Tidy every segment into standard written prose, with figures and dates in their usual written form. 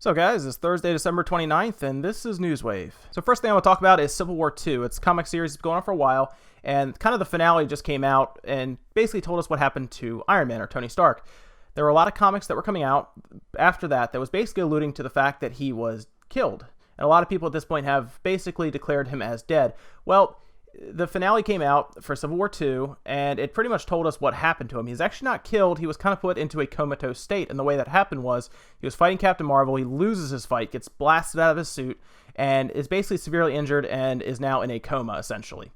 So guys, it's Thursday, December 29th, and this is Newswave. So first thing I want to talk about is Civil War II. It's a comic series that's going on for a while, and kind of the finale just came out and basically told us what happened to Iron Man, or Tony Stark. There were a lot of comics that were coming out after that was basically alluding to the fact that he was killed. And a lot of people at this point have basically declared him as dead. Well, the finale came out for Civil War II, and it pretty much told us what happened to him. He's actually not killed. He was kind of put into a comatose state, and the way that happened was he was fighting Captain Marvel. He loses his fight, gets blasted out of his suit, and is basically severely injured and is now in a coma, essentially.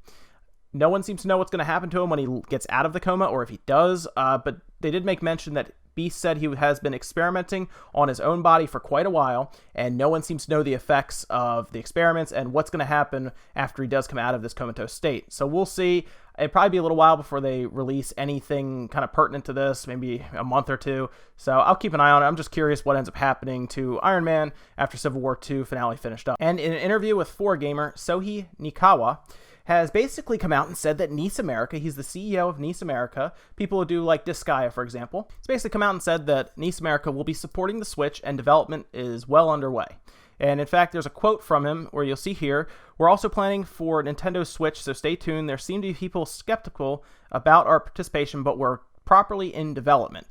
No one seems to know what's going to happen to him when he gets out of the coma, or if he does, but they did make mention that Beast said he has been experimenting on his own body for quite a while, and no one seems to know the effects of the experiments and what's going to happen after he does come out of this comatose state. So we'll see. It'll probably be a little while before they release anything kind of pertinent to this, maybe a month or two. So I'll keep an eye on it. I'm just curious what ends up happening to Iron Man after Civil War II finale finished up. And in an interview with 4Gamer, Sohei Nikawa has basically come out and said that Nice America, he's the CEO of Nice America, people who do like Disgaea, for example, he's basically come out and said that Nice America will be supporting the Switch and development is well underway. And in fact, there's a quote from him where you'll see here, "We're also planning for Nintendo Switch, so stay tuned. There seem to be people skeptical about our participation, but we're properly in development."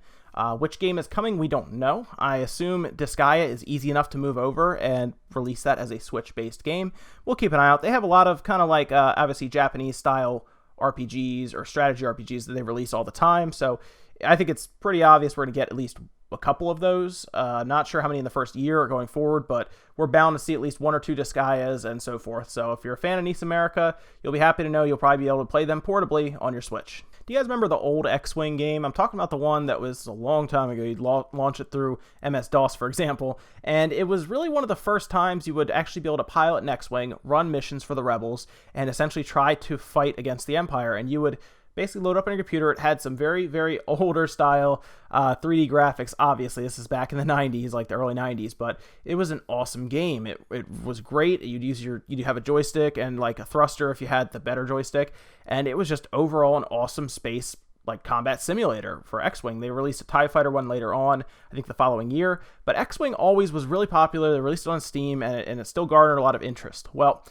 Which game is coming, we don't know. I assume Disgaea is easy enough to move over and release that as a Switch-based game. We'll keep an eye out. They have a lot of kind of like, obviously, Japanese-style RPGs or strategy RPGs that they release all the time. So I think it's pretty obvious we're going to get at least a couple of those. Not sure how many in the first year or going forward, but we're bound to see at least one or two Disgaeas and so forth. So if you're a fan of Nice America, you'll be happy to know you'll probably be able to play them portably on your Switch. Do you guys remember the old X-Wing game? I'm talking about the one that was a long time ago. You'd launch it through MS-DOS, for example, and it was really one of the first times you would actually be able to pilot an X-Wing, run missions for the Rebels, and essentially try to fight against the Empire, and you would basically load up on your computer. It had some very, very older style 3D graphics. Obviously, this is back in the 90s, like the early 90s, but it was an awesome game. It was great. You'd have a joystick and like a thruster if you had the better joystick, and it was just overall an awesome space like combat simulator for X-Wing. They released a TIE Fighter one later on, I think the following year, but X-Wing always was really popular. They released it on Steam, and it still garnered a lot of interest. Well,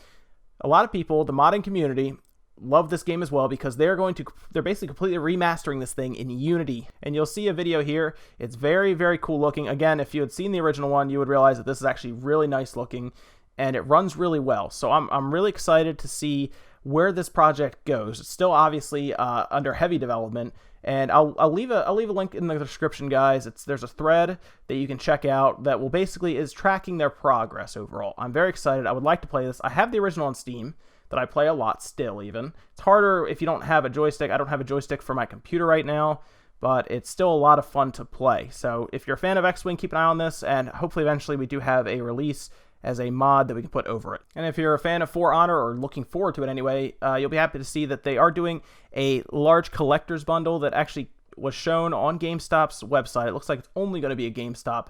a lot of people, the modding community, love this game as well because they're basically completely remastering this thing in Unity, and you'll see a video here. It's very, very cool looking. Again, if you had seen the original one, you would realize that this is actually really nice looking, and it runs really well. So I'm really excited to see where this project goes. It's still obviously under heavy development, and I'll leave a link in the description, guys. There's a thread that you can check out that will basically is tracking their progress overall. I'm very excited. I would like to play this. I have the original on Steam that I play a lot still even. It's harder if you don't have a joystick. I don't have a joystick for my computer right now, but it's still a lot of fun to play. So if you're a fan of X-Wing, keep an eye on this, and hopefully eventually we do have a release as a mod that we can put over it. And if you're a fan of For Honor, or looking forward to it anyway, you'll be happy to see that they are doing a large collector's bundle that actually was shown on GameStop's website. It looks like it's only going to be a GameStop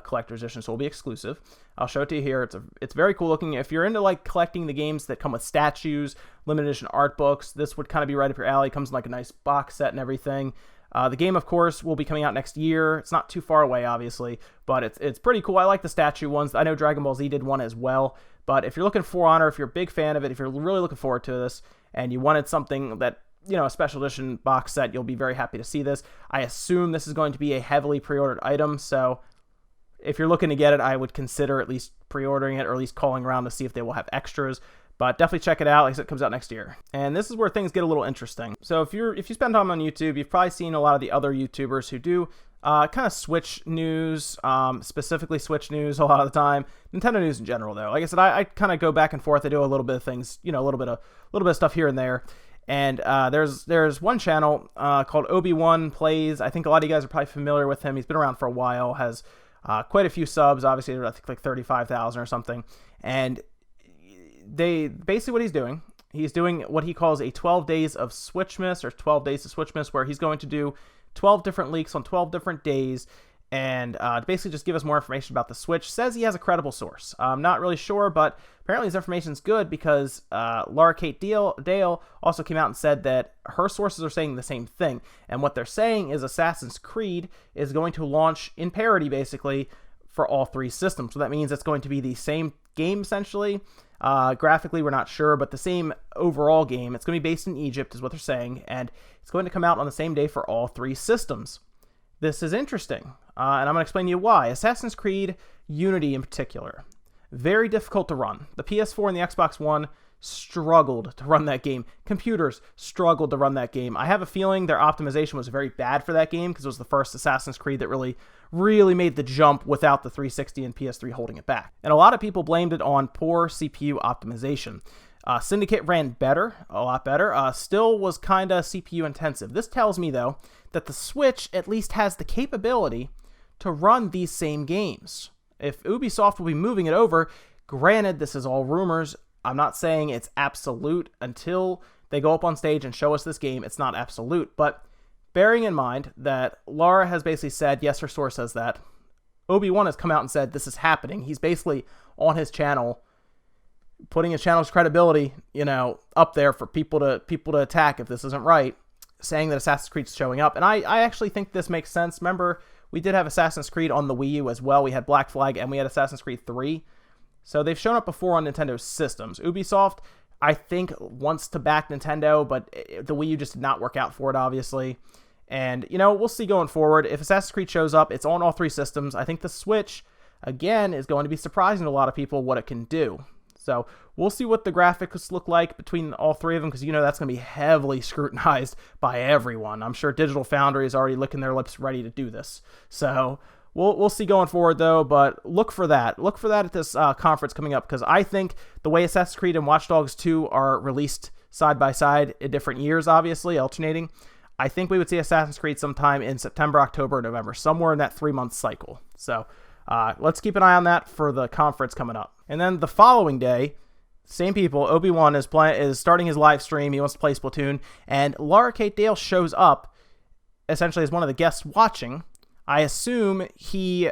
collector's edition, so it'll be exclusive. I'll show it to you here. It's very cool looking. If you're into like collecting the games that come with statues, limited edition art books, this would kind of be right up your alley. It comes in like a nice box set and everything. The game, of course, will be coming out next year. It's not too far away, obviously, but it's pretty cool. I like the statue ones. I know Dragon Ball Z did one as well, but if you're looking for Honor, if you're a big fan of it, if you're really looking forward to this, and you wanted something that, you know, a special edition box set, you'll be very happy to see this. I assume this is going to be a heavily pre-ordered item, so if you're looking to get it, I would consider at least pre-ordering it, or at least calling around to see if they will have extras. But definitely check it out. Like I said, it comes out next year. And this is where things get a little interesting. So if you spend time on YouTube, you've probably seen a lot of the other YouTubers who do kind of Switch news, specifically Switch news a lot of the time. Nintendo news in general, though. Like I said, I kind of go back and forth. I do a little bit of things, you know, a little bit of stuff here and there. And there's one channel called OBE1 Plays. I think a lot of you guys are probably familiar with him. He's been around for a while, has quite a few subs, obviously, I think like 35,000 or something. And they basically what he's doing what he calls a 12 days of Switchmas, or 12 days of Switchmas, where he's going to do 12 different leaks on 12 different days, and basically just give us more information about the Switch. Says he has a credible source. I'm not really sure, but apparently his information's good, because Laura Kate Dale also came out and said that her sources are saying the same thing. And what they're saying is Assassin's Creed is going to launch in parity, basically, for all 3 systems. So that means it's going to be the same game essentially. Graphically, we're not sure, but the same overall game. It's going to be based in Egypt is what they're saying, and it's going to come out on the same day for all 3 systems. This is interesting, and I'm going to explain to you why. Assassin's Creed Unity in particular, very difficult to run. The PS4 and the Xbox One struggled to run that game. Computers struggled to run that game. I have a feeling their optimization was very bad for that game because it was the first Assassin's Creed that really made the jump without the 360 and PS3 holding it back. And a lot of people blamed it on poor CPU optimization. Syndicate ran better, a lot better, still was kind of CPU intensive. This tells me, though, that the Switch at least has the capability to run these same games. If Ubisoft will be moving it over, granted, this is all rumors, I'm not saying it's absolute until they go up on stage and show us this game. It's not absolute, but bearing in mind that Lara has basically said, yes, her source says that, OBE1 has come out and said this is happening. He's basically on his channel, putting his channel's credibility, up there for people to attack if this isn't right, saying that Assassin's Creed's showing up. And I actually think this makes sense. Remember, we did have Assassin's Creed on the Wii U as well. We had Black Flag and we had Assassin's Creed 3. So they've shown up before on Nintendo systems. Ubisoft, I think, wants to back Nintendo, but the Wii U just did not work out for it, obviously. And, we'll see going forward. If Assassin's Creed shows up, it's on all 3 systems. I think the Switch, again, is going to be surprising to a lot of people what it can do. So we'll see what the graphics look like between all 3 of them, because that's going to be heavily scrutinized by everyone. I'm sure Digital Foundry is already licking their lips ready to do this. So we'll see going forward, though, but look for that. Look for that at this conference coming up, because I think the way Assassin's Creed and Watch Dogs 2 are released side by side in different years, obviously, alternating, I think we would see Assassin's Creed sometime in September, October, November, somewhere in that 3-month cycle. So let's keep an eye on that for the conference coming up. And then the following day, same people, OBE1 is starting his live stream. He wants to play Splatoon, and Lara Kate Dale shows up essentially as one of the guests watching. I assume he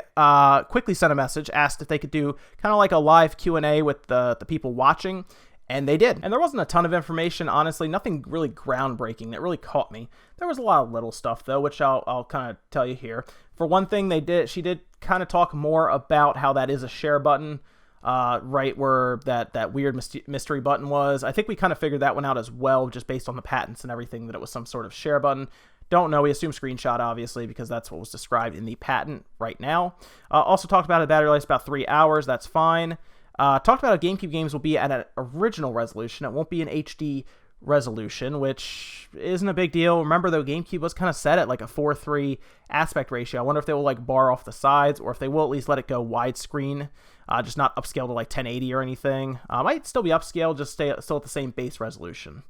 quickly sent a message, asked if they could do kind of like a live Q&A with the people watching, and they did. And there wasn't a ton of information, honestly, nothing really groundbreaking that really caught me. There was a lot of little stuff, though, which I'll kind of tell you here. For one thing, she did kind of talk more about how that is a share button, right where that weird mystery button was. I think we kind of figured that one out as well, just based on the patents and everything, that it was some sort of share button. Don't know. We assume screenshot, obviously, because that's what was described in the patent right now. Also talked about a battery life about 3 hours. That's fine. Talked about how GameCube games will be at an original resolution. It won't be an HD resolution, which isn't a big deal. Remember, though, GameCube was kind of set at like a 4:3 aspect ratio. I wonder if they will bar off the sides, or if they will at least let it go widescreen, just not upscale to 1080 or anything. Might still be upscaled, just still at the same base resolution.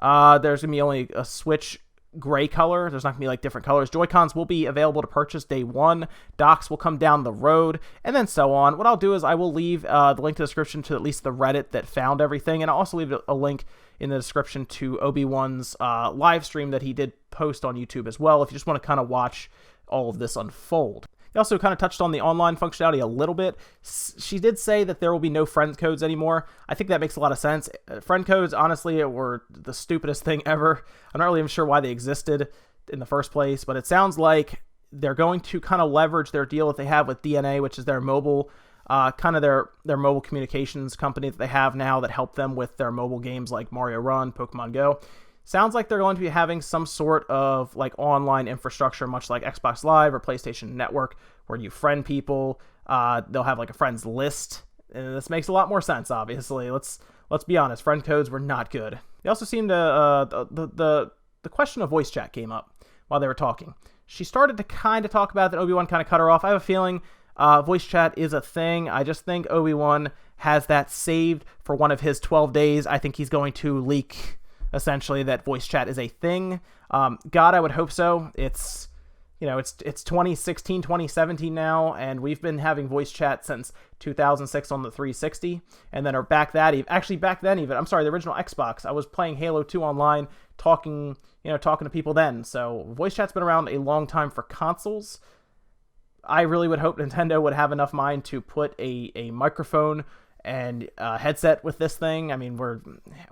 There's gonna be only a Switch gray color. There's not gonna be different colors. Joy-Cons will be available to purchase day 1. Docks will come down the road, and then so on. What I'll do is I will leave the link to the description to at least the Reddit that found everything, and I'll also leave a link in the description to OBE1's live stream that he did post on YouTube as well, if you just want to kind of watch all of this unfold. He also kind of touched on the online functionality a little bit. She did say that there will be no friend codes anymore. I think that makes a lot of sense. Friend codes, honestly, were the stupidest thing ever. I'm not really even sure why they existed in the first place, but it sounds like they're going to kind of leverage their deal that they have with DNA, which is their mobile, their mobile communications company that they have now that help them with their mobile games like Mario Run, Pokemon Go. Sounds like they're going to be having some sort of online infrastructure, much like Xbox Live or PlayStation Network, where you friend people. They'll have a friends list, and this makes a lot more sense. Obviously, let's be honest. Friend codes were not good. They also seemed to the question of voice chat came up while they were talking. She started to kind of talk about that. OBE1 kind of cut her off. I have a feeling voice chat is a thing. I just think OBE1 has that saved for one of his 12 days. I think he's going to leak, essentially, that voice chat is a thing. God, I would hope so. It's 2016, 2017 now, and we've been having voice chat since 2006 on the 360, and then back then, the original Xbox, I was playing Halo 2 online, talking to people then. So voice chat's been around a long time for consoles. I really would hope Nintendo would have enough mind to put a microphone and headset with this thing. I mean, we're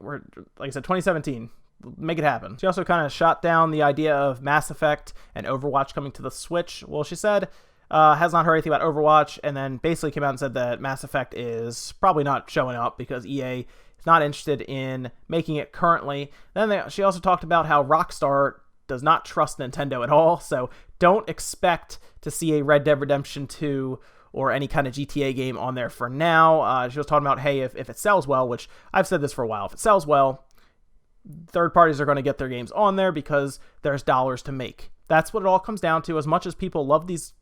like I said, 2017. Make it happen. She also kind of shot down the idea of Mass Effect and Overwatch coming to the Switch. Well, she said has not heard anything about Overwatch, and then basically came out and said that Mass Effect is probably not showing up because EA is not interested in making it currently. Then she also talked about how Rockstar does not trust Nintendo at all, so don't expect to see a Red Dead Redemption 2 or any kind of GTA game on there for now. She was talking about, hey, if it sells well, which I've said this for a while, if it sells well, third parties are going to get their games on there because there's dollars to make. That's what it all comes down to. As much as people love these,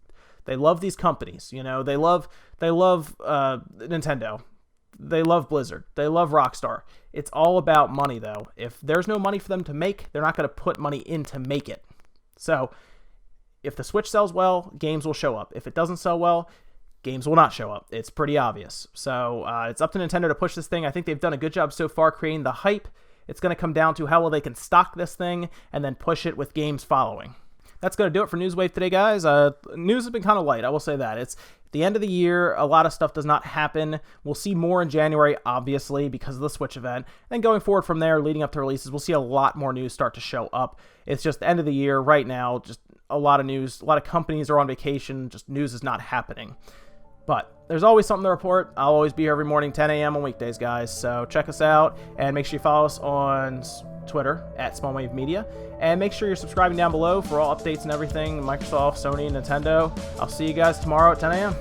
they love these companies. You know, they love Nintendo, they love Blizzard, they love Rockstar. It's all about money, though. If there's no money for them to make, they're not going to put money in to make it. So if the Switch sells well, games will show up. If it doesn't sell well, games will not show up. It's pretty obvious. So it's up to Nintendo to push this thing. I think they've done a good job so far creating the hype. It's going to come down to how well they can stock this thing and then push it with games following. That's going to do it for Newswave today, guys. News has been kind of light, I will say that. It's the end of the year. A lot of stuff does not happen. We'll see more in January, obviously, because of the Switch event. And going forward from there, leading up to releases, we'll see a lot more news start to show up. It's just the end of the year right now. Just a lot of news. A lot of companies are on vacation. Just news is not happening. But there's always something to report. I'll always be here every morning, 10 a.m. on weekdays, guys. So check us out, and make sure you follow us on Twitter at Smallwave Media. And make sure you're subscribing down below for all updates and everything, Microsoft, Sony, and Nintendo. I'll see you guys tomorrow at 10 a.m.